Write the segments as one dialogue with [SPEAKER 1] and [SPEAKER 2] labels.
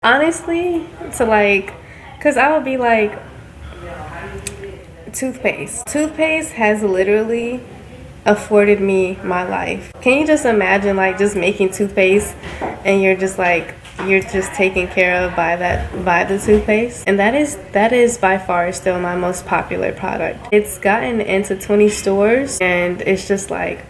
[SPEAKER 1] Honestly, to like, cause I would be like, toothpaste. Toothpaste has literally afforded me my life. Can you just imagine like just making toothpaste and you're just taken care of by the toothpaste? And that is by far still my most popular product. It's gotten into 20 stores and it's just like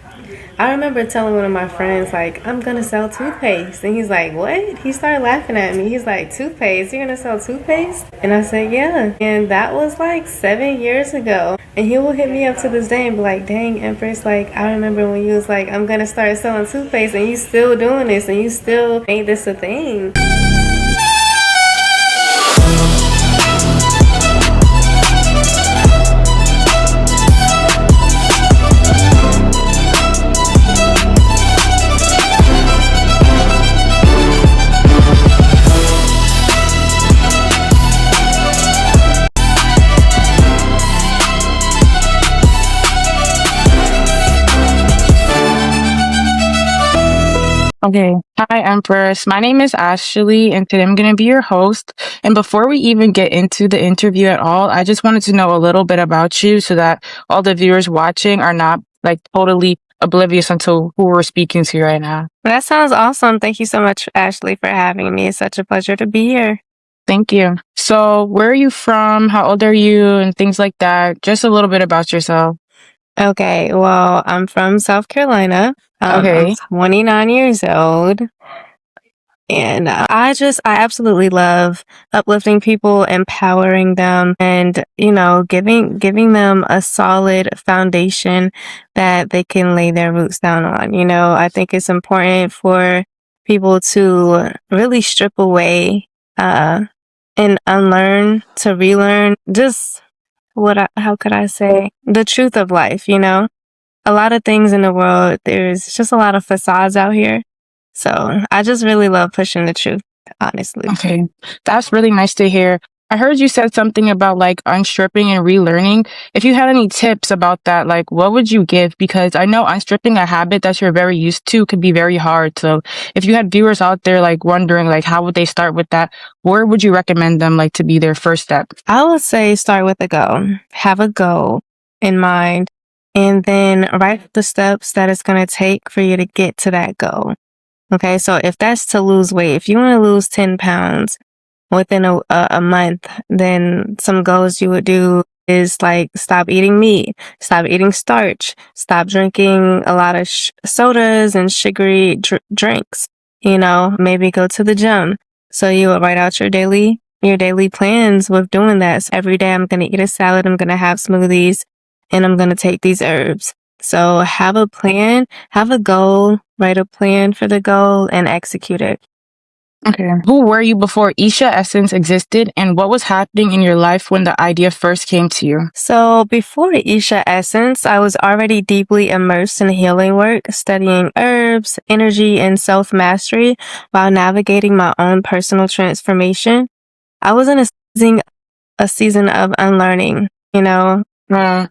[SPEAKER 1] I remember telling one of my friends, like, I'm gonna sell toothpaste. And he's like, what? He started laughing at me. He's like, toothpaste? You're gonna sell toothpaste? And I said, yeah. And that was like 7 years ago. And he will hit me up to this day and be like, dang, Empress, like, I remember when you was like, I'm gonna start selling toothpaste and you still doing this and you still made this a thing.
[SPEAKER 2] Okay. Hi, Empress. My name is Ashley, and today I'm going to be your host. And before we even get into the interview at all, I just wanted to know a little bit about you so that all the viewers watching are not like totally oblivious unto who we're speaking to right now.
[SPEAKER 1] That sounds awesome. Thank you so much, Ashley, for having me. It's such a pleasure to be here.
[SPEAKER 2] Thank you. So, where are you from? How old are you? And things like that. Just a little bit about yourself.
[SPEAKER 1] Okay, well, I'm from South Carolina. I'm
[SPEAKER 2] Okay.
[SPEAKER 1] 29 years old. And I absolutely love uplifting people, empowering them, and, giving them a solid foundation that they can lay their roots down on. I think it's important for people to really strip away, and unlearn to relearn just how could I say, the truth of life. A lot of things in the world, there's just a lot of facades out here. So I just really love pushing the truth, honestly.
[SPEAKER 2] Okay. That's really nice to hear. I heard you said something about like unstripping and relearning. If you had any tips about that, like what would you give? Because I know unstripping a habit that you're very used to could be very hard. So if you had viewers out there like wondering like how would they start with that, where would you recommend them like to be their first step?
[SPEAKER 1] I would say start with a goal. Have a goal in mind and then write the steps that it's going to take for you to get to that goal. Okay, so if that's to lose weight, if you want to lose 10 pounds within a month, then some goals you would do is like stop eating meat, stop eating starch, stop drinking a lot of sodas and sugary drinks, maybe go to the gym. So you would write out your daily plans with doing that. So every day I'm going to eat a salad, I'm going to have smoothies, and I'm going to take these herbs. So have a plan, have a goal, write a plan for the goal, and execute it.
[SPEAKER 2] Okay. Who were you before Isha Essence existed, and what was happening in your life when the idea first came to you?
[SPEAKER 1] So before Ishah Essence, I was already deeply immersed in healing work, studying herbs, energy, and self-mastery while navigating my own personal transformation. I was in a season of unlearning,
[SPEAKER 2] Uh,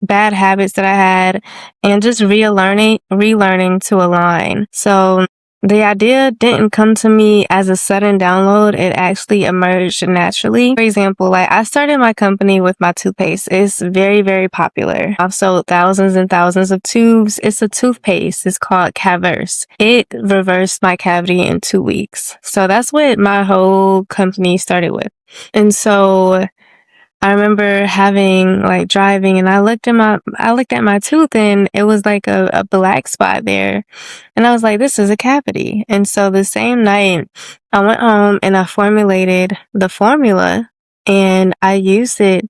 [SPEAKER 1] bad habits that I had and just relearning to align. So the idea didn't come to me as a sudden download. It actually emerged naturally. For example, like I started my company with my toothpaste. It's very, very popular. I've sold thousands and thousands of tubes. It's a toothpaste. It's called Caverse. It reversed my cavity in 2 weeks. So that's what my whole company started with. And so I remember driving and I looked at my tooth and it was like a black spot there. And I was like, this is a cavity. And so the same night I went home and I formulated the formula and I used it.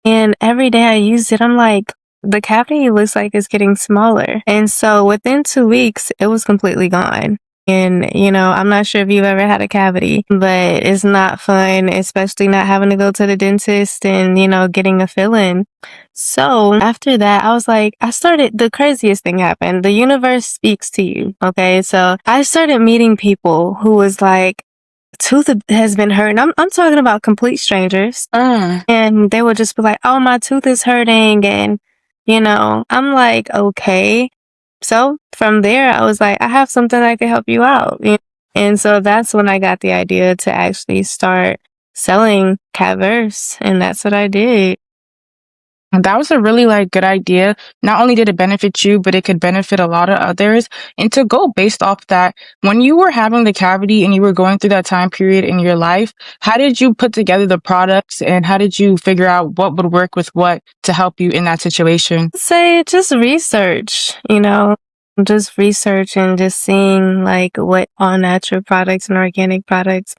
[SPEAKER 1] And every day I used it, I'm like, the cavity looks like it's getting smaller. And so within 2 weeks, it was completely gone. And, I'm not sure if you've ever had a cavity, but it's not fun, especially not having to go to the dentist and, getting a fill-in. So after that, the craziest thing happened. The universe speaks to you. Okay. So I started meeting people who was like, tooth has been hurting. I'm talking about complete strangers. And they would just be like, oh, my tooth is hurting. And, I'm like, okay. So from there, I was like, I have something that can help you out. And so that's when I got the idea to actually start selling Catverse, and that's what I did.
[SPEAKER 2] And that was a really like good idea. Not only did it benefit you, but it could benefit a lot of others. And to go based off that, when you were having the cavity and you were going through that time period in your life, how did you put together the products and how did you figure out what would work with what to help you in that situation?
[SPEAKER 1] Say just research, just research and just seeing like what all natural products and organic products,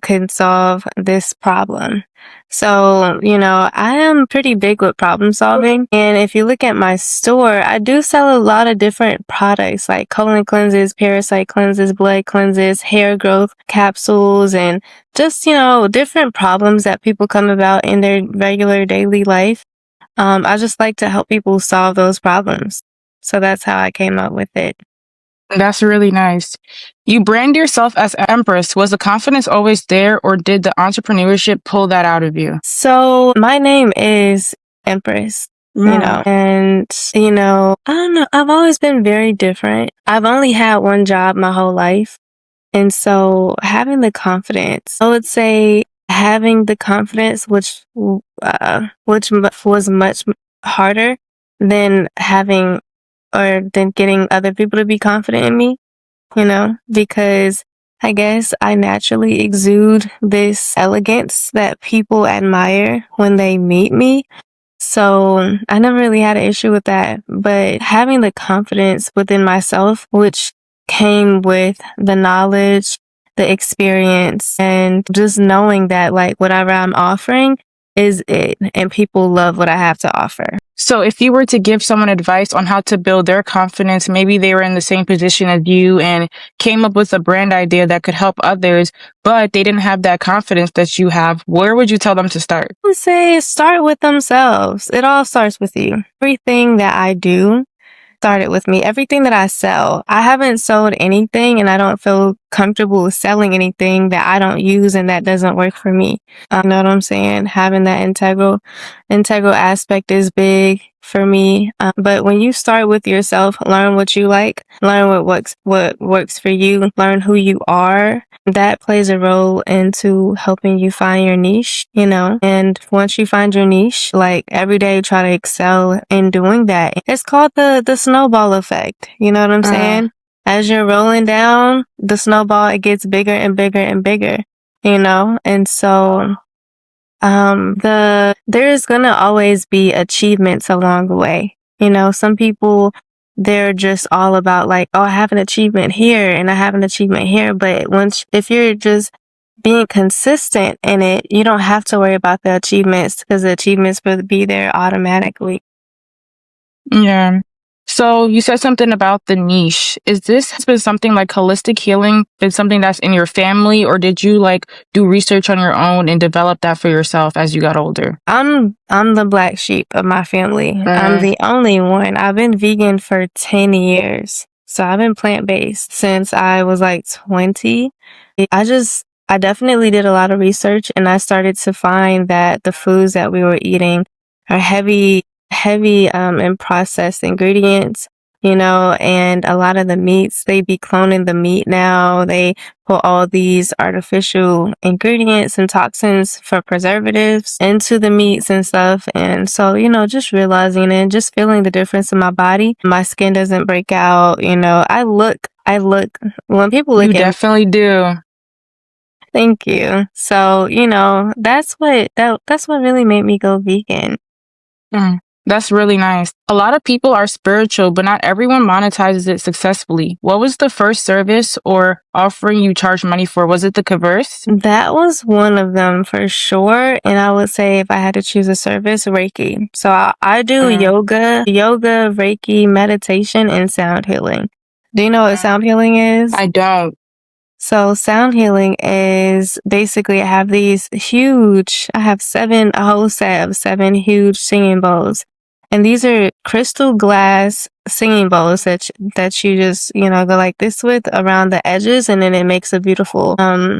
[SPEAKER 1] can solve this problem. So, I am pretty big with problem solving. And if you look at my store, I do sell a lot of different products like colon cleanses, parasite cleanses, blood cleanses, hair growth capsules, and just, different problems that people come about in their regular daily life. I just like to help people solve those problems. So that's how I came up with it.
[SPEAKER 2] That's really nice. You brand yourself as Empress. Was the confidence always there, or did the entrepreneurship pull that out of you?
[SPEAKER 1] So my name is Empress, and, I don't know. I've always been very different. I've only had one job my whole life. And so having the confidence, I would say having the confidence, was much harder than having or than getting other people to be confident in me, because I guess I naturally exude this elegance that people admire when they meet me. So I never really had an issue with that, but having the confidence within myself, which came with the knowledge, the experience, and just knowing that like whatever I'm offering is it, and people love what I have to offer.
[SPEAKER 2] So, if you were to give someone advice on how to build their confidence, maybe they were in the same position as you and came up with a brand idea that could help others, but they didn't have that confidence that you have, where would you tell them to start?
[SPEAKER 1] I would say start with themselves. It all starts with you. Everything that I do started with me. Everything that I sell, I haven't sold anything and I don't feel comfortable selling anything that I don't use and that doesn't work for me. You know what I'm saying? Having that integral aspect is big for me. But when you start with yourself, learn what you like, learn what works for you, learn who you are. That plays a role into helping you find your niche, and once you find your niche, like every day try to excel in doing that. It's called the snowball effect. You know what I'm saying? As you're rolling down the snowball, it gets bigger and bigger and bigger, and so there's gonna always be achievements along the way. Some people, they're just all about like, oh, I have an achievement here and I have an achievement here. But if you're just being consistent in it, you don't have to worry about the achievements because the achievements will be there automatically.
[SPEAKER 2] Yeah. So you said something about the niche. Is this has been something like holistic healing, been something that's in your family, or did you like do research on your own and develop that for yourself as you got older?
[SPEAKER 1] I'm the black sheep of my family. I'm the only one. I've been vegan for 10 years. So I've been plant-based since I was like 20. I definitely did a lot of research and I started to find that the foods that we were eating are heavy in processed ingredients, and a lot of the meats, they be cloning the meat now. They put all these artificial ingredients and toxins for preservatives into the meats and stuff. And so, just realizing and just feeling the difference in my body. My skin doesn't break out, I look when people look
[SPEAKER 2] You
[SPEAKER 1] at me.
[SPEAKER 2] definitely do.
[SPEAKER 1] Thank you. So, that's what really made me go vegan.
[SPEAKER 2] Mm, that's really nice. A lot of people are spiritual, but not everyone monetizes it successfully. What was the first service or offering you charged money for? Was it the converse?
[SPEAKER 1] That was one of them for sure. And I would say if I had to choose a service, Reiki. So I do yoga, Reiki, meditation, and sound healing. Do you know what sound healing is?
[SPEAKER 2] I don't.
[SPEAKER 1] So sound healing is basically I have a whole set of 7 huge singing bowls. And these are crystal glass singing bowls that you just, go like this with around the edges, and then it makes a beautiful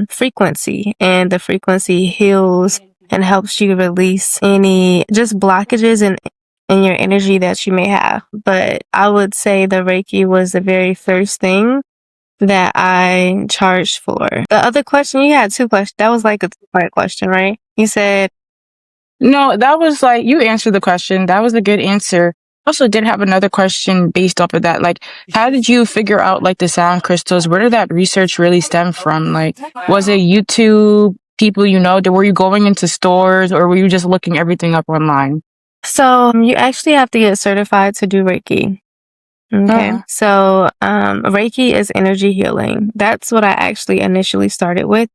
[SPEAKER 1] frequency, and the frequency heals and helps you release any just blockages in your energy that you may have. But I would say the Reiki was the very first thing that I charge for. The other question, you had two questions. That was like a two-part question, right? You said,
[SPEAKER 2] No, that was like you answered the question. That was a good answer. Also did have another question based off of that. Like, how did you figure out like the sound crystals? Where did that research really stem from? Like, was it YouTube, people you know? Were you going into stores or were you just looking everything up online?
[SPEAKER 1] so you actually have to get certified to do Reiki. Okay.
[SPEAKER 2] Uh,
[SPEAKER 1] So, Reiki is energy healing. That's what I actually initially started with.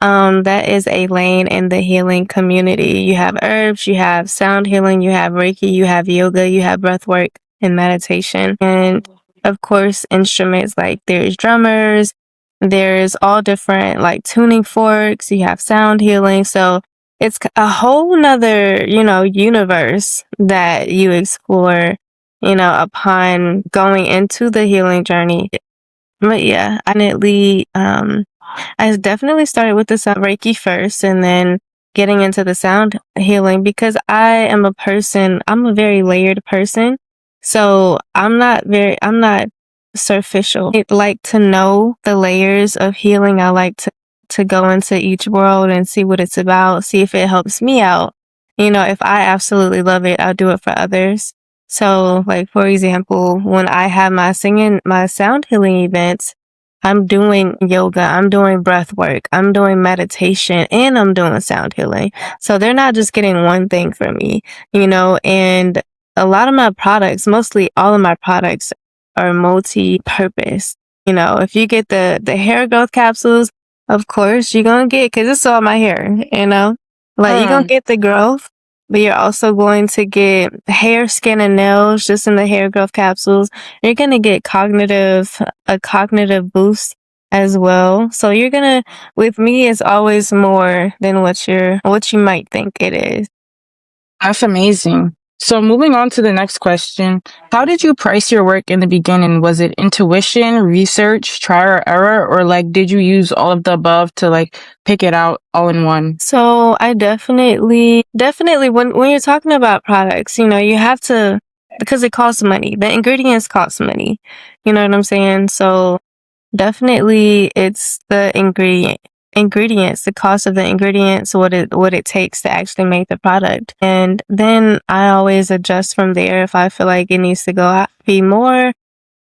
[SPEAKER 1] That is a lane in the healing community. You have herbs, you have sound healing, you have Reiki, you have yoga, you have breath work and meditation. And of course, instruments like there's drummers, there's all different like tuning forks, you have sound healing. So it's a whole nother, universe that you explore, upon going into the healing journey. But yeah, I definitely started with the sound Reiki first and then getting into the sound healing because I'm a very layered person. So I'm not superficial. I like to know the layers of healing. I like to go into each world and see what it's about, see if it helps me out. If I absolutely love it, I'll do it for others. So, like, for example, when I have my sound healing events, I'm doing yoga, I'm doing breath work, I'm doing meditation, and I'm doing sound healing. So they're not just getting one thing from me, and a lot of my products, mostly all of my products are multi-purpose. If you get the hair growth capsules, of course you're gonna get, cause it's all my hair. Like you're gonna
[SPEAKER 2] uh,
[SPEAKER 1] get the growth, but you're also going to get hair, skin, and nails just in the hair growth capsules. You're gonna get a cognitive boost as well. So with me, it's always more than what you might think it is.
[SPEAKER 2] that's amazing. So moving on to the next question, how did you price your work in the beginning? Was it intuition, research, trial or error, or like did you use all of the above to like pick it out all in one?
[SPEAKER 1] So I definitely when you're talking about products, you have to because it costs money. The ingredients cost money. You know what I'm saying? So definitely, it's the ingredients, the cost of the ingredients, what it takes to actually make the product. And then I always adjust from there if I feel like it needs to be more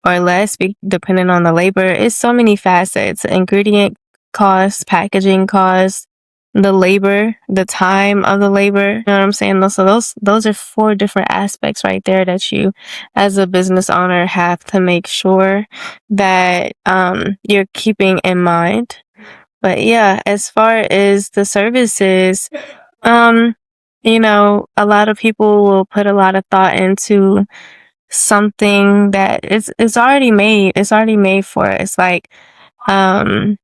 [SPEAKER 1] or less, depending on the labor. It's so many facets: ingredient costs, packaging costs, the labor, the time of the labor. You know what I'm saying? So those are four different aspects right there that you, as a business owner, have to make sure that you're keeping in mind. But yeah, as far as the services, um, a lot of people will put a lot of thought into something that it's already made. It's already made for us. Like, um,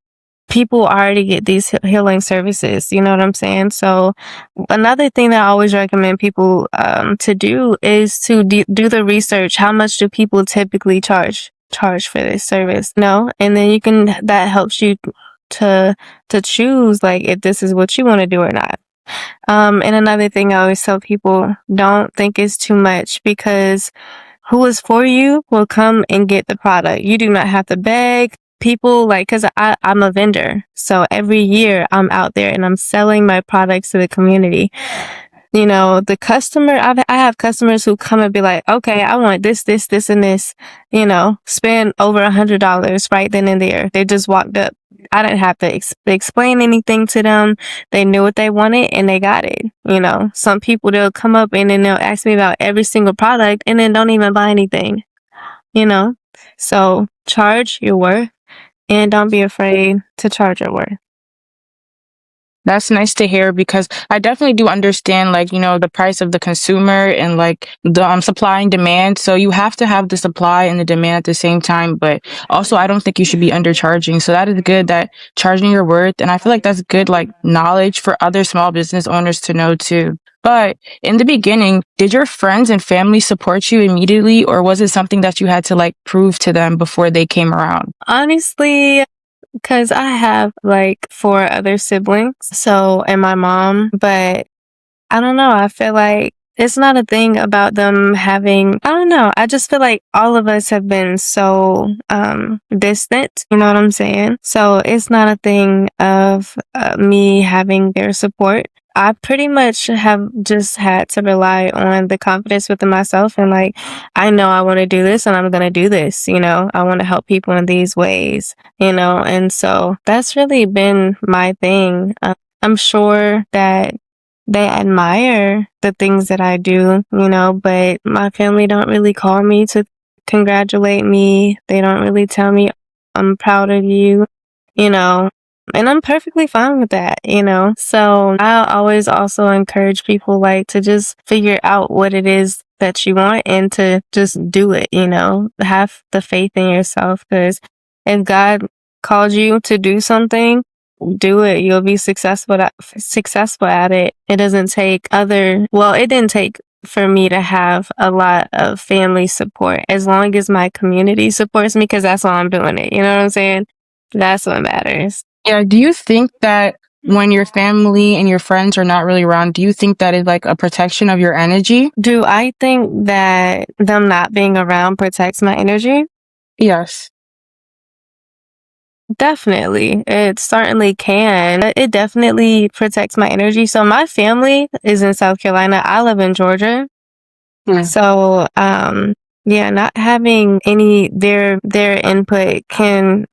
[SPEAKER 1] people already get these healing services. You know what I'm saying? So another thing that I always recommend people to do is to do the research. How much do people typically charge for this service? No, and then that helps you to choose like if this is what you want to do or not. And another thing I always tell people, don't think it's too much because who is for you will come and get the product. You do not have to beg people like, cause I'm a vendor. So every year I'm out there and I'm selling my products to the community. I have customers who come and be like, okay, I want this, and this, spend over $100 right then and there. They just walked up. I didn't have to explain anything to them. They knew what they wanted and they got it. Some people, they'll come up and then they'll ask me about every single product and then don't even buy anything, you know? So charge your worth and don't be afraid to charge your worth.
[SPEAKER 2] That's nice to hear because I definitely do understand, like, the price of the consumer and like the supply and demand. So you have to have the supply and the demand at the same time. But also, I don't think you should be undercharging. So that is good that charging your worth. And I feel like that's good, like, knowledge for other small business owners to know too. But in the beginning, did your friends and family support you immediately, or was it something that you had to like prove to them before they came around?
[SPEAKER 1] Honestly, because I have like four other siblings, so and my mom, but I don't know. I feel like It's not a thing about them having, I don't know. I just feel like all of us have been so distant, you know what I'm saying? So it's not a thing of me having their support. I pretty much have just had to rely on the confidence within myself and like, I know I want to do this and I'm going to do this, you know, I want to help people in these ways, you know, and so that's really been my thing. I'm sure that they admire the things that I do, you know, but my family don't really call me to congratulate me. They don't really tell me I'm proud of you, you know, and I'm perfectly fine with that, you know. So I always also encourage people like to just figure out what it is that you want and to just do it, you know, have the faith in yourself because if God called you to do something, do it. You'll be successful at it. It doesn't take it didn't take for me to have a lot of family support as long as my community supports me because that's why I'm doing it. You know what I'm saying? That's what matters.
[SPEAKER 2] Yeah, do you think that when your family and your friends are not really around, do you think that is like a protection of your energy?
[SPEAKER 1] Do I think that them not being around protects my energy?
[SPEAKER 2] Yes.
[SPEAKER 1] Definitely. It certainly can. It definitely protects my energy. So my family is in South Carolina. I live in Georgia.
[SPEAKER 2] Hmm.
[SPEAKER 1] So, yeah, not having any their input can,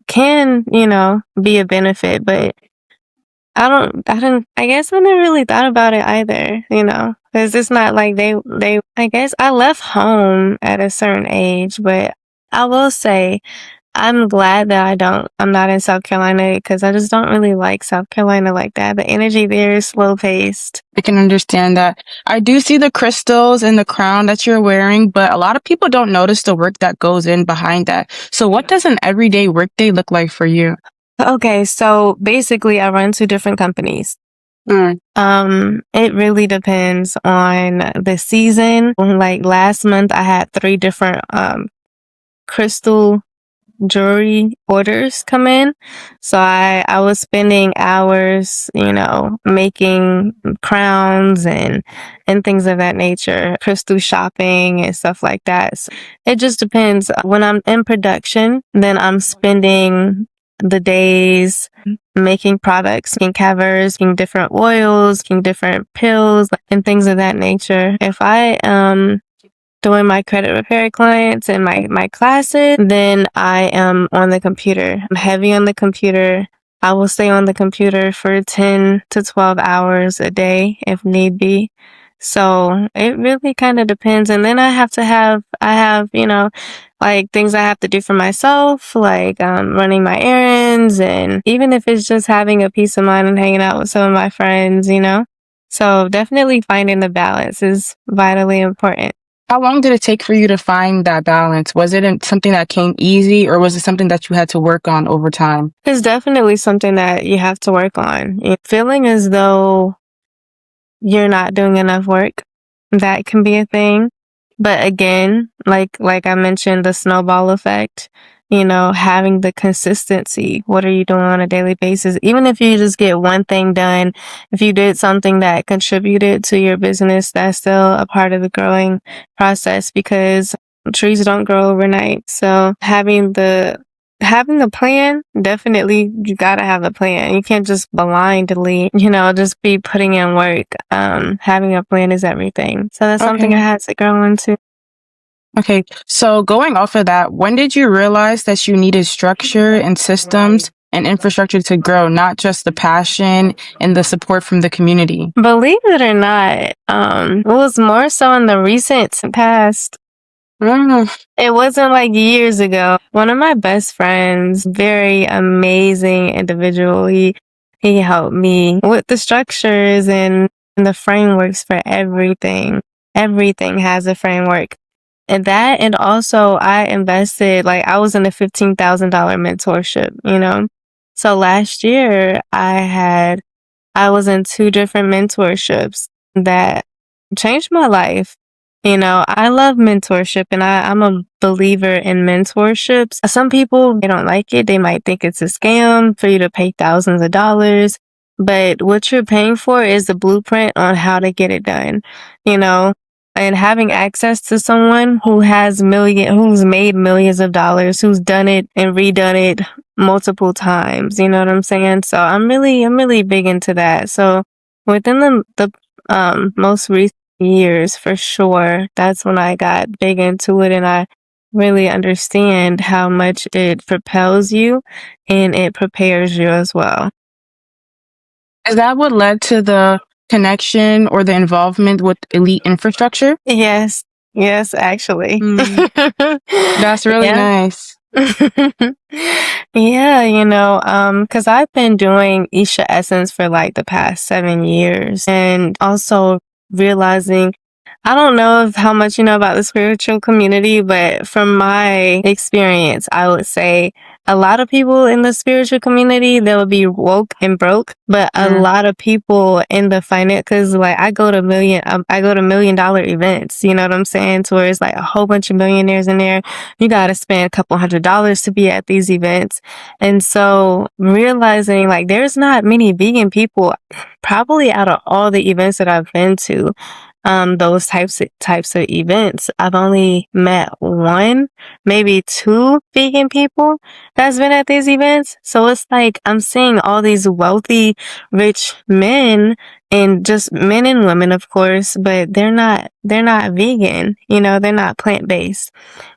[SPEAKER 1] you know, be a benefit, but I guess I never really thought about it either, you know, because it's not like I guess I left home at a certain age, but I will say I'm glad that I'm not in South Carolina because I just don't really like South Carolina like that. The energy there is slow paced.
[SPEAKER 2] I can understand that. I do see the crystals and the crown that you're wearing, but a lot of people don't notice the work that goes in behind that. So what does an everyday workday look like for you?
[SPEAKER 1] Okay, so basically I run two different companies.
[SPEAKER 2] Mm.
[SPEAKER 1] It really depends on the season. Like last month I had three different crystal jewelry orders come in. So I was spending hours, you know, making crowns and things of that nature, crystal shopping and stuff like that. So it just depends. When I'm in production, then I'm spending the days making products, making covers, making different oils, making different pills and things of that nature. If I doing my credit repair clients and my classes, then I am on the computer. I'm heavy on the computer. I will stay on the computer for 10 to 12 hours a day if need be. So it really kind of depends. And then I have, you know, like things I have to do for myself, like running my errands and even if it's just having a peace of mind and hanging out with some of my friends, you know. So definitely finding the balance is vitally important.
[SPEAKER 2] How long did it take for you to find that balance? Was it something that came easy or was it something that you had to work on over time?
[SPEAKER 1] It's definitely something that you have to work on. Feeling as though you're not doing enough work, that can be a thing. But again, like I mentioned, the snowball effect, you know, having the consistency. What are you doing on a daily basis? Even if you just get one thing done, if you did something that contributed to your business, that's still a part of the growing process because trees don't grow overnight. So having the plan, definitely you gotta have a plan. You can't just blindly, you know, just be putting in work. Having a plan is everything. So that's something I
[SPEAKER 2] Okay.
[SPEAKER 1] had to grow into.
[SPEAKER 2] Okay. So going off of that, when did you realize that you needed structure and systems and infrastructure to grow, not just the passion and the support from the community?
[SPEAKER 1] Believe it or not, it was more so in the recent past.
[SPEAKER 2] Mm.
[SPEAKER 1] It wasn't like years ago. One of my best friends, very amazing individual, he helped me with the structures and the frameworks for everything. Everything has a framework. And that, and also I invested, like I was in a $15,000 mentorship, you know? So last year I was in two different mentorships that changed my life. You know, I love mentorship and I'm a believer in mentorships. Some people, they don't like it. They might think it's a scam for you to pay thousands of dollars. But what you're paying for is the blueprint on how to get it done. You know, and having access to someone who's made millions of dollars, who's done it and redone it multiple times, you know what I'm saying? So I'm really big into that. So within the most recent years, for sure, that's when I got big into it, and I really understand how much it propels you and it prepares you as well.
[SPEAKER 2] Is that what led to the connection or the involvement with elite infrastructure?
[SPEAKER 1] Yes. Yes, actually.
[SPEAKER 2] Mm, that's really
[SPEAKER 1] Yeah.
[SPEAKER 2] nice.
[SPEAKER 1] Yeah, because I've been doing Isha Essence for like the past 7 years, and also realizing I don't know if how much you know about the spiritual community, but from my experience, I would say a lot of people in the spiritual community, they'll be woke and broke, but a
[SPEAKER 2] Mm.
[SPEAKER 1] lot of people in the finance, cause like I go to $1 million events, you know what I'm saying? To where it's like a whole bunch of millionaires in there. You gotta spend a couple $100s to be at these events. And so realizing like there's not many vegan people probably out of all the events that I've been to, those types of events, I've only met one, maybe two vegan people that's been at these events. So it's like I'm seeing all these wealthy, rich men, and just men and women, of course, but they're not vegan, they're not plant-based.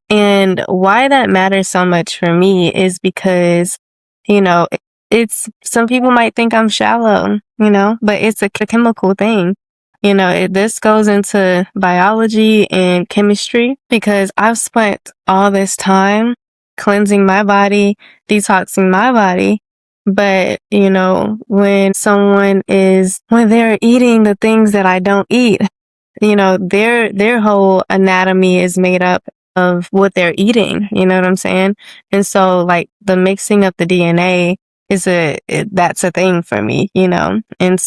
[SPEAKER 1] And why that matters so much for me is because, you know, it's some people might think I'm shallow, but it's a chemical thing. This goes into biology and chemistry because I've spent all this time cleansing my body, detoxing my body. But, when they're eating the things that I don't eat, their whole anatomy is made up of what they're eating, you know what I'm saying? And so like the mixing of the DNA that's a thing for me, And
[SPEAKER 2] Yeah.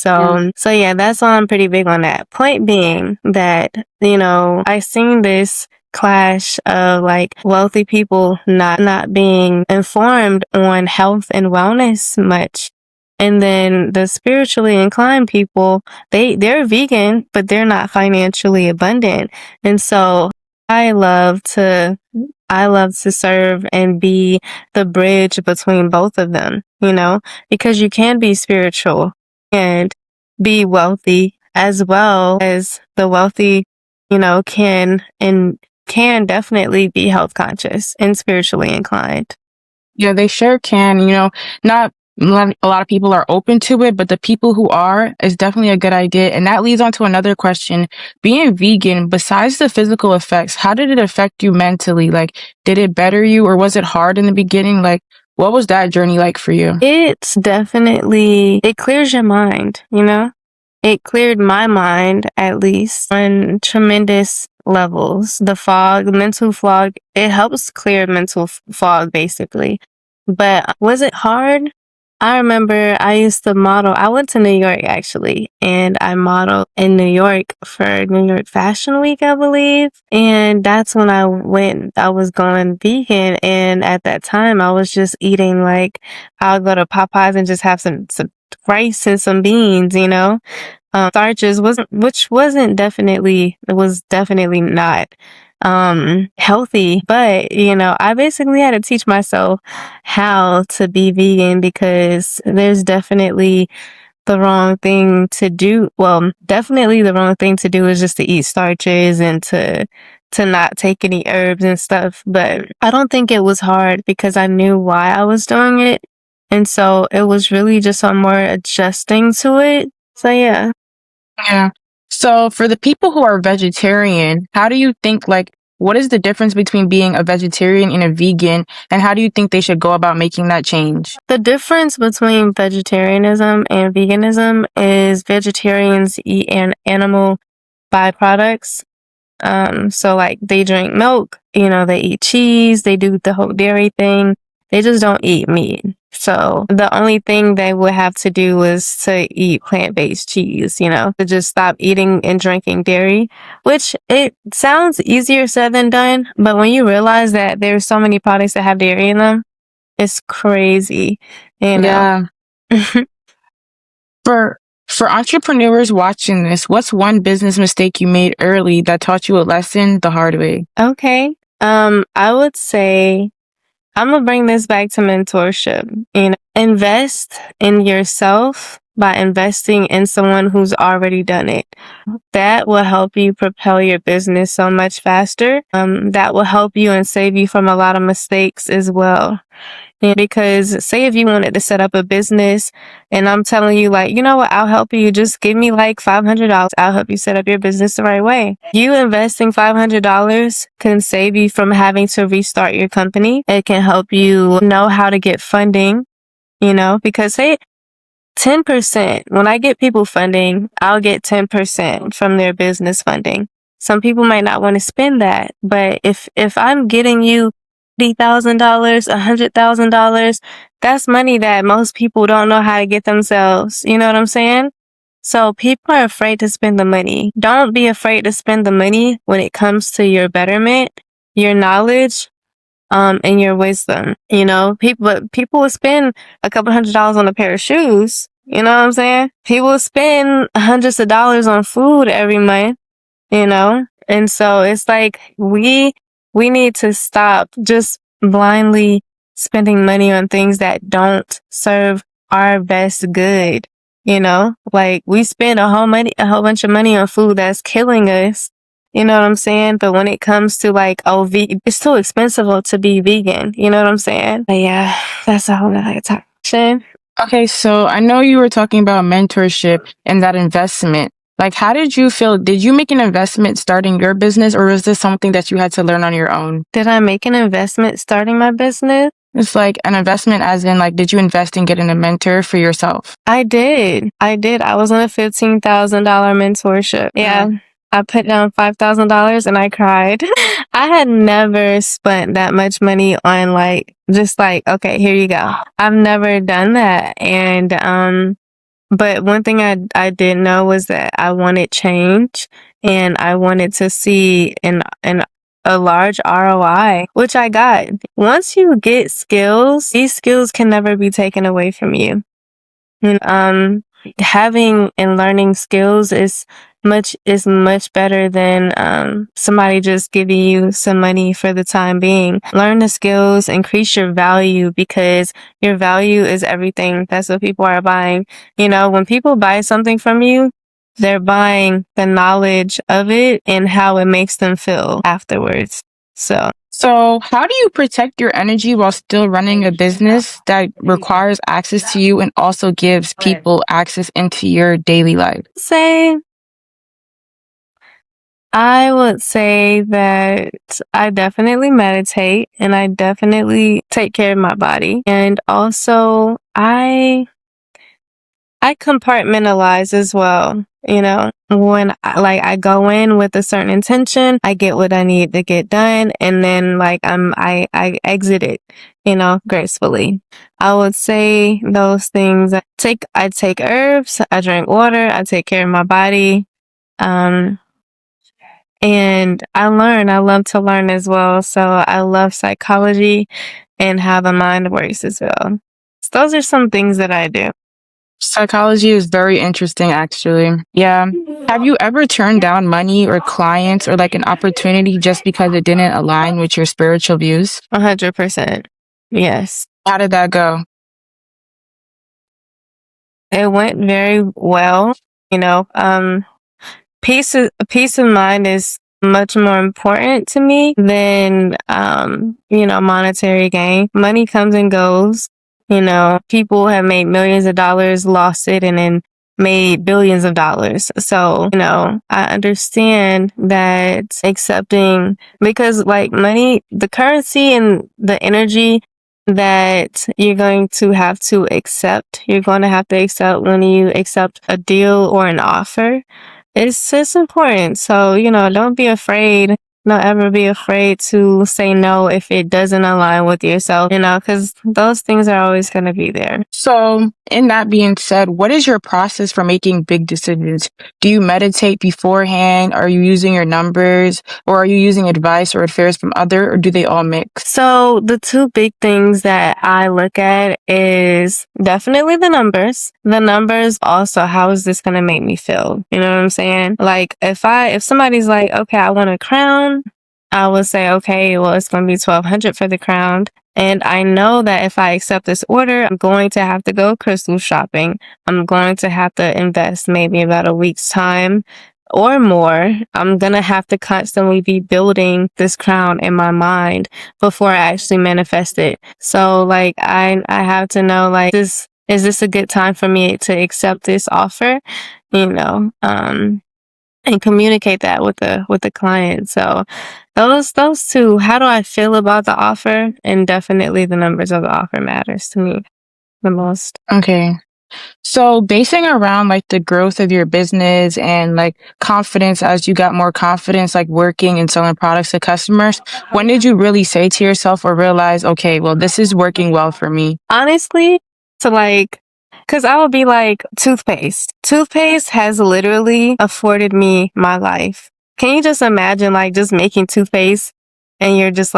[SPEAKER 1] so yeah, that's why I'm pretty big on that. Point being that, I seen this clash of like wealthy people not being informed on health and wellness much. And then the spiritually inclined people, they're vegan, but they're not financially abundant. And so I love to I love to serve and be the bridge between both of them, because you can be spiritual and be wealthy as well as the wealthy, can definitely be health conscious and spiritually inclined.
[SPEAKER 2] Yeah, they sure can. Not a lot of people are open to it, but the people who are is definitely a good idea. And that leads on to another question. Being vegan, besides the physical effects, how did it affect you mentally? Like, did it better you or was it hard in the beginning? Like, what was that journey like for you?
[SPEAKER 1] It clears your mind, It cleared my mind, at least, on tremendous levels. The mental fog, it helps clear mental fog, basically. But was it hard? I remember I used to model. I went to New York, actually, and I modeled in New York for New York Fashion Week, I believe. And that's when I was going vegan. And at that time, I was just eating like, I'll go to Popeyes and just have some rice and some beans, starches it was definitely not healthy, but I basically had to teach myself how to be vegan because there's definitely the wrong thing to do. Well, definitely the wrong thing to do is just to eat starches and to not take any herbs and stuff, but I don't think it was hard because I knew why I was doing it. And so it was really just on more adjusting to it. So yeah.
[SPEAKER 2] Yeah. So for the people who are vegetarian, how do you think what is the difference between being a vegetarian and a vegan, and how do you think they should go about making that change?
[SPEAKER 1] The difference between vegetarianism and veganism is vegetarians eat animal byproducts. So like they drink milk, they eat cheese, they do the whole dairy thing. They just don't eat meat. So the only thing they would have to do is to eat plant-based cheese, to just stop eating and drinking dairy, which it sounds easier said than done. But when you realize that there's so many products that have dairy in them, it's crazy, you know.
[SPEAKER 2] Yeah. For For entrepreneurs watching this, what's one business mistake you made early that taught you a lesson the hard way?
[SPEAKER 1] Okay. I would say I'm gonna bring this back to mentorship. Invest in yourself by investing in someone who's already done it. That will help you propel your business so much faster. That will help you and save you from a lot of mistakes as well. Because say if you wanted to set up a business and I'm telling you like, you know what, I'll help you. Just give me like $500. I'll help you set up your business the right way. You investing $500 can save you from having to restart your company. It can help you know how to get funding, because say 10%, when I get people funding, I'll get 10% from their business funding. Some people might not want to spend that, but if I'm getting you $50,000, $100,000, that's money that most people don't know how to get themselves. You know what I'm saying? So people are afraid to spend the money. Don't be afraid to spend the money when it comes to your betterment, your knowledge, and your wisdom. People will spend a couple $100s on a pair of shoes. You know what I'm saying? People will spend hundreds of dollars on food every month, and so it's like we need to stop just blindly spending money on things that don't serve our best good. Like we spend a whole bunch of money on food that's killing us. You know what I'm saying? But when it comes to like, it's too expensive to be vegan. You know what I'm saying? But yeah, that's a whole nother topic.
[SPEAKER 2] Okay, so I know you were talking about mentorship and that investment. Like, how did you feel? Did you make an investment starting your business, or was this something that you had to learn on your own?
[SPEAKER 1] Did I make an investment starting my business?
[SPEAKER 2] It's like an investment as in like, did you invest in getting a mentor for yourself?
[SPEAKER 1] I did. I was on a $15,000 mentorship. Yeah. I put down $5,000 and I cried. I had never spent that much money on just okay, here you go. I've never done that. And, but one thing I did know was that I wanted change and I wanted to see a large ROI, which I got. Once you get skills, these skills can never be taken away from you. Having and learning skills is much better than somebody just giving you some money for the time being. Learn the skills, increase your value, because your value is everything. That's what people are buying. When people buy something from you, they're buying the knowledge of it and how it makes them feel afterwards.
[SPEAKER 2] So, how do you protect your energy while still running a business that requires access to you and also gives people access into your daily life?
[SPEAKER 1] I would say that I definitely meditate and I definitely take care of my body. And also I compartmentalize as well. When I go in with a certain intention, I get what I need to get done, and then I exit it, gracefully. I would say those things. I take herbs, I drink water, I take care of my body, and I love to learn as well. So I love psychology and how the mind works as well. So those are some things that I do.
[SPEAKER 2] Psychology is very interesting, actually. Yeah. Have you ever turned down money or clients or like an opportunity just because it didn't align with your spiritual views?
[SPEAKER 1] 100%. Yes.
[SPEAKER 2] How did that go?
[SPEAKER 1] It went very well. Peace of mind is much more important to me than monetary gain. Money comes and goes. People have made millions of dollars, lost it, and then made billions of dollars. So, I understand that accepting, because money, the currency and the energy that you're going to have to accept when you accept a deal or an offer. It's important. So, don't be afraid Don't ever be afraid to say no if it doesn't align with yourself, because those things are always going to be there.
[SPEAKER 2] So, in that being said, what is your process for making big decisions? Do you meditate beforehand? Are you using your numbers? Or are you using advice or advice from other, or do they all mix?
[SPEAKER 1] So the two big things that I look at is definitely the numbers. The numbers also, how is this going to make me feel? You know what I'm saying? Like if somebody's like, okay, I want a crown, I would say, okay, well, it's going to be $1,200 for the crown. And I know that if I accept this order, I'm going to have to go crystal shopping. I'm going to have to invest maybe about a week's time or more. I'm going to have to constantly be building this crown in my mind before I actually manifest it. So like, I have to know, like, is this a good time for me to accept this offer? And communicate that with the client. So those two, how do I feel about the offer? And definitely the numbers of the offer matters to me the most.
[SPEAKER 2] Okay. So basing around like the growth of your business and like confidence as you got more confidence, like working and selling products to customers, when did you really say to yourself or realize, okay, well, this is working well for me?
[SPEAKER 1] Honestly, because I would be like, toothpaste. Toothpaste has literally afforded me my life. Can you just imagine like just making toothpaste and you're just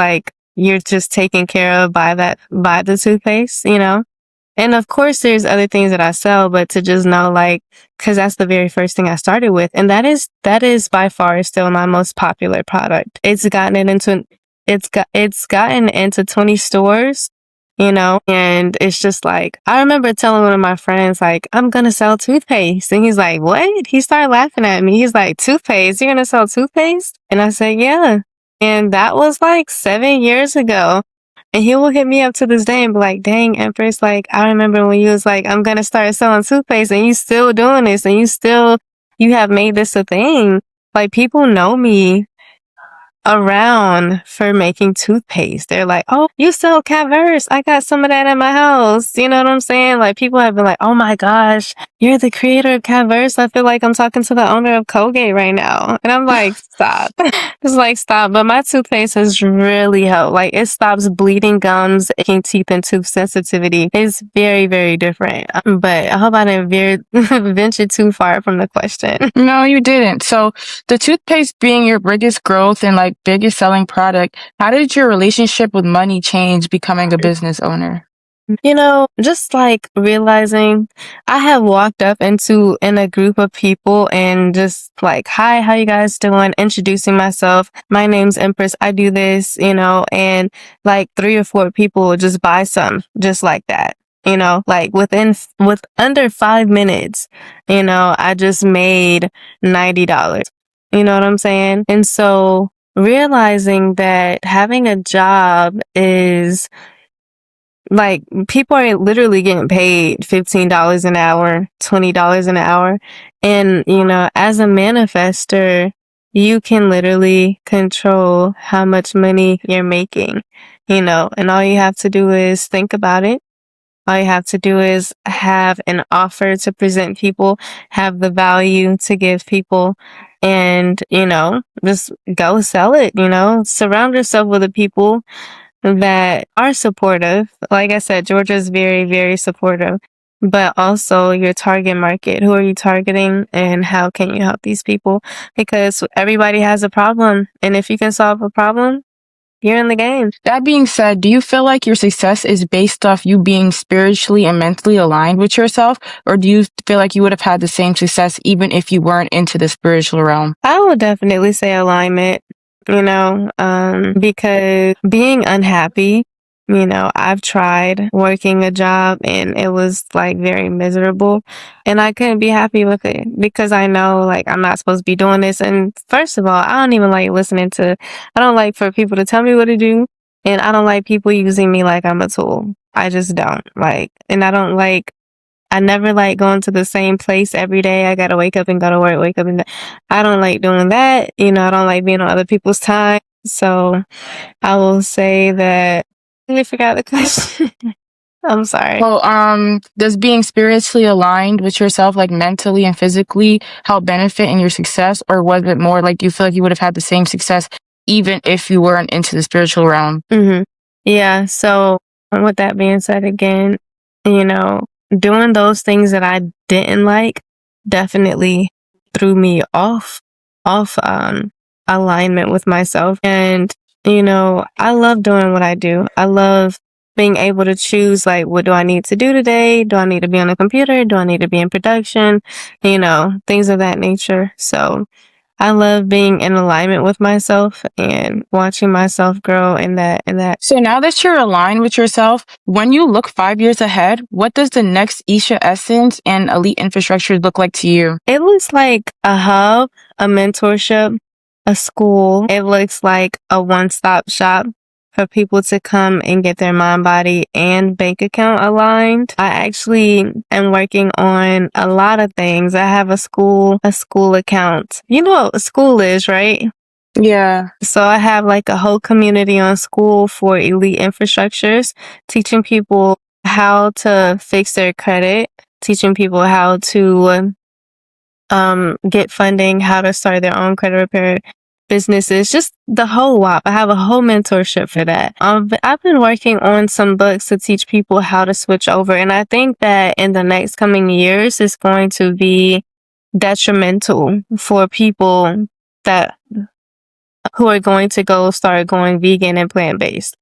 [SPEAKER 1] taken care of by the toothpaste, And of course, there's other things that I sell, but to just know, like, because that's the very first thing I started with, and that is by far still my most popular product. It's gotten into 20 stores, and it's just like, I remember telling one of my friends, like, I'm gonna sell toothpaste, and he's like, what? He started laughing at me. He's like, toothpaste? You're gonna sell toothpaste? And I said, yeah. And that was like 7 years ago. And he will hit me up to this day and be like, dang, Empress, like, I remember when you was like, I'm gonna start selling toothpaste and you still doing this and you have made this a thing. Like, people know me around for making toothpaste. They're like, oh, you sell Caverse. I got some of that at my house. You know what I'm saying? Like, people have been like, oh my gosh, you're the creator of Caverse. I feel like I'm talking to the owner of Colgate right now. And I'm like, stop. It's like, stop. But my toothpaste has really helped. Like, it stops bleeding gums, aching teeth, and tooth sensitivity. It's very, very different. But I hope I didn't venture too far from the question.
[SPEAKER 2] No, you didn't. So the toothpaste being your biggest growth and like biggest selling product, how did your relationship with money change becoming a business owner?
[SPEAKER 1] Just like realizing I have walked up in a group of people and just like, hi, how you guys doing? Introducing myself. My name's Empress. I do this, and like 3 or 4 people will just buy some just like that. Like with under 5 minutes, I just made $90. You know what I'm saying? And so realizing that having a job is like, people are literally getting paid $15 an hour, $20 an hour. And, as a manifester, you can literally control how much money you're making, and all you have to do is think about it. All you have to do is have an offer to present people, have the value to give people, and, just go sell it, surround yourself with the people that are supportive. Like I said, Georgia's very, very supportive, but also your target market. Who are you targeting and how can you help these people? Because everybody has a problem. And if you can solve a problem, you're in the game.
[SPEAKER 2] That being said, do you feel like your success is based off you being spiritually and mentally aligned with yourself? Or do you feel like you would have had the same success even if you weren't into the spiritual realm?
[SPEAKER 1] I would definitely say alignment, because being unhappy, I've tried working a job and it was like very miserable and I couldn't be happy with it because I know like I'm not supposed to be doing this. And first of all, I don't even like I don't like for people to tell me what to do. And I don't like people using me like I'm a tool. I just don't like, and I never like going to the same place every day. I gotta wake up and go to work, wake up and I don't like doing that. I don't like being on other people's time. So I will say that I forgot the question. I'm sorry.
[SPEAKER 2] Well, does being spiritually aligned with yourself, like mentally and physically, help benefit in your success? Or was it more like you feel like you would have had the same success even if you weren't into the spiritual realm?
[SPEAKER 1] Mhm. Yeah, so with that being said again, you know, doing those things that I didn't like definitely threw me off alignment with myself. And, I love doing what I do. I love being able to choose, like, what do I need to do today? Do I need to be on a computer? Do I need to be in production? Things of that nature. So I love being in alignment with myself and watching myself grow in that.
[SPEAKER 2] So now that you're aligned with yourself, when you look 5 years ahead, what does the next Isha Essence and Elite Infrastructure look like to you?
[SPEAKER 1] It looks like a hub, a mentorship, a school. It looks like a one-stop shop for people to come and get their mind, body, and bank account aligned. I actually am working on a lot of things. I have a school account. You know what a school is, right?
[SPEAKER 2] Yeah.
[SPEAKER 1] So I have like a whole community on school for elite infrastructures, teaching people how to fix their credit, teaching people how to get funding, how to start their own credit repair businesses, just the whole WAP. I have a whole mentorship for that. I've been working on some books to teach people how to switch over, and I think that in the next coming years, it's going to be detrimental for people that who are going to start going vegan and plant-based.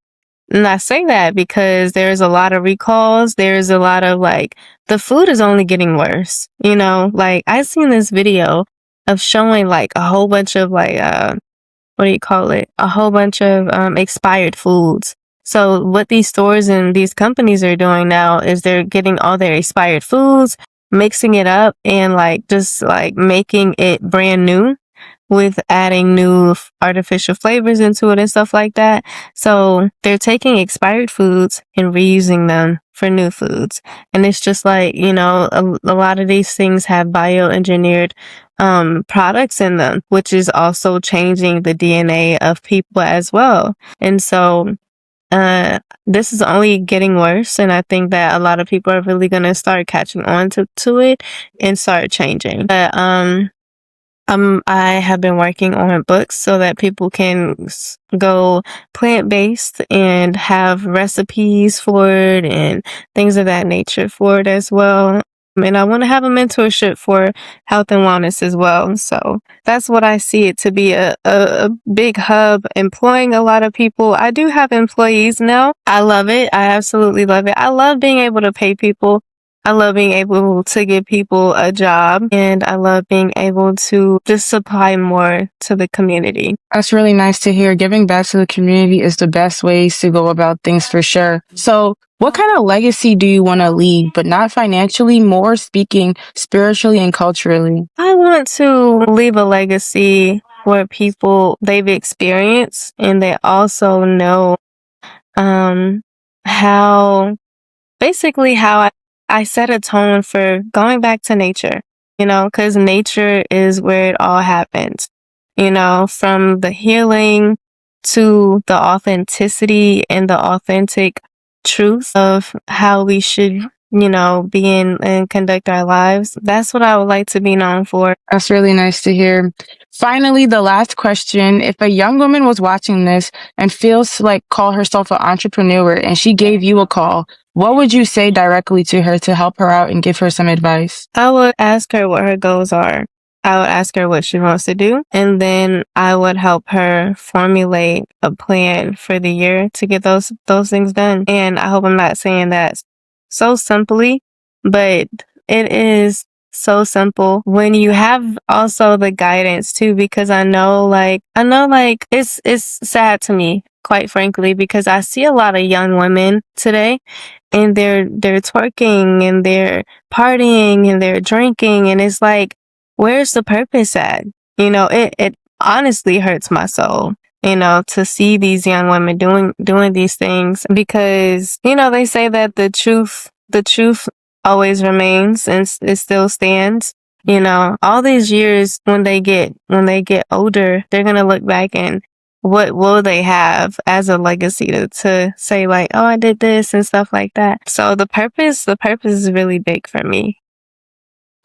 [SPEAKER 1] And I say that because there's a lot of recalls. There's a lot of the food is only getting worse. Like I seen this video of showing like a whole bunch of what do you call it? A whole bunch of expired foods. So what these stores and these companies are doing now is they're getting all their expired foods, mixing it up and just making it brand new with adding new artificial flavors into it and stuff like that. So they're taking expired foods and reusing them for new foods. And it's just a lot of these things have bioengineered products in them, which is also changing the DNA of people as well. And so this is only getting worse, and I think that a lot of people are really gonna start catching on to it and start changing. But I have been working on books so that people can go plant-based and have recipes for it and things of that nature for it as well. And I want to have a mentorship for health and wellness as well. So that's what I see it to be a big hub, employing a lot of people. I do have employees now. I love it. I absolutely love it. I love being able to pay people. I love being able to give people a job, and I love being able to just supply more to the community.
[SPEAKER 2] That's really nice to hear. Giving back to the community is the best ways to go about things for sure. So, what kind of legacy do you want to leave, but not financially, more speaking spiritually and culturally?
[SPEAKER 1] I want to leave a legacy where people they've experienced and they also know um how how I set a tone for going back to nature, because nature is where it all happens, from the healing to the authenticity and the authentic truth of how we should, be in and conduct our lives. That's what I would like to be known for.
[SPEAKER 2] That's really nice to hear. Finally, the last question. If a young woman was watching this and feels like call herself an entrepreneur and she gave you a call, what would you say directly to her to help her out and give her some advice?
[SPEAKER 1] I would ask her what her goals are. I would ask her what she wants to do, and then I would help her formulate a plan for the year to get those things done. And I hope I'm not saying that so simply, but it is so simple when you have also the guidance too, because I know it's sad to me, quite frankly, because I see a lot of young women today and they're twerking and they're partying and they're drinking, and it's like, where's the purpose at? It honestly hurts my soul, to see these young women doing these things, because, they say that the truth always remains and it still stands. All these years when they get older, they're going to look back and what will they have as a legacy to say like, oh, I did this and stuff like that. So the purpose is really big for me.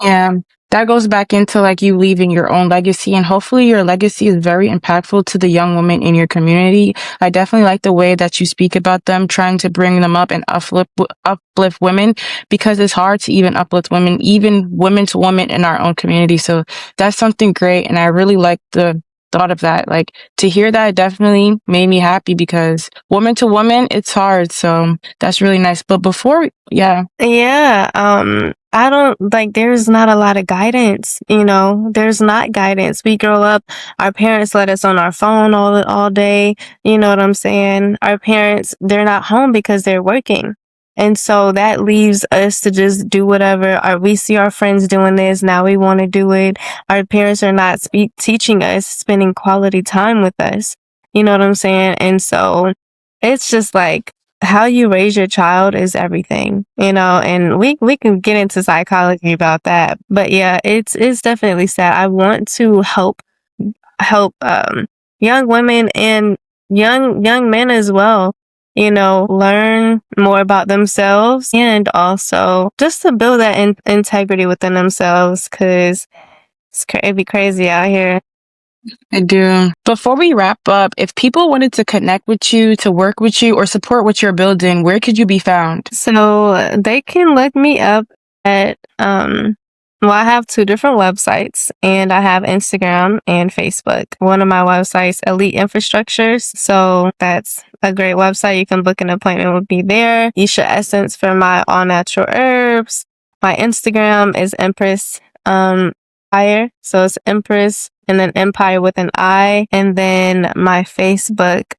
[SPEAKER 2] Yeah. that goes back into like you leaving your own legacy, and hopefully your legacy is very impactful to the young women in your community. I definitely like the way that you speak about them, trying to bring them up and uplift women, because it's hard to even uplift women, even women to women in our own community. So that's something great, and I really like the thought of that. Like, to hear that definitely made me happy, because woman to woman, it's hard. So that's really nice. But before, yeah.
[SPEAKER 1] Yeah, I don't like there's not a lot of guidance, you know. There's not guidance. We grow up, our parents let us on our phone all day, you know what I'm saying? Our parents, they're not home because they're working. And so that leaves us to just do whatever. Or we see our friends doing this, now we want to do it. Our parents are not teaching us, spending quality time with us. You know what I'm saying? And so it's just like how you raise your child is everything, you know, and we can get into psychology about that. But yeah, it's definitely sad. I want to help young women and young men as well, you know, learn more about themselves, and also just to build that integrity within themselves, because it'd be crazy out here.
[SPEAKER 2] I do. Before we wrap up, if people wanted to connect with you, to work with you, or support what you're building, where could you be found?
[SPEAKER 1] So they can look me up at well, I have two different websites, and I have Instagram and Facebook. One of my websites, Elite Infrastructures, so that's a great website. You can book an appointment with me there. Ishah Essence for my all natural herbs. My Instagram is Empress Empire, so it's Empress and then Empire with an I, and then my Facebook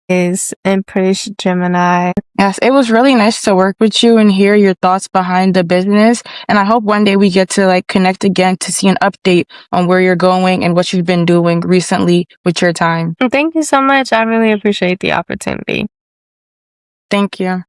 [SPEAKER 1] is Empress Gemini.
[SPEAKER 2] Yes, it was really nice to work with you and hear your thoughts behind the business. And I hope one day we get to like connect again to see an update on where you're going and what you've been doing recently with your time.
[SPEAKER 1] Thank you so much. I really appreciate the opportunity.
[SPEAKER 2] Thank you.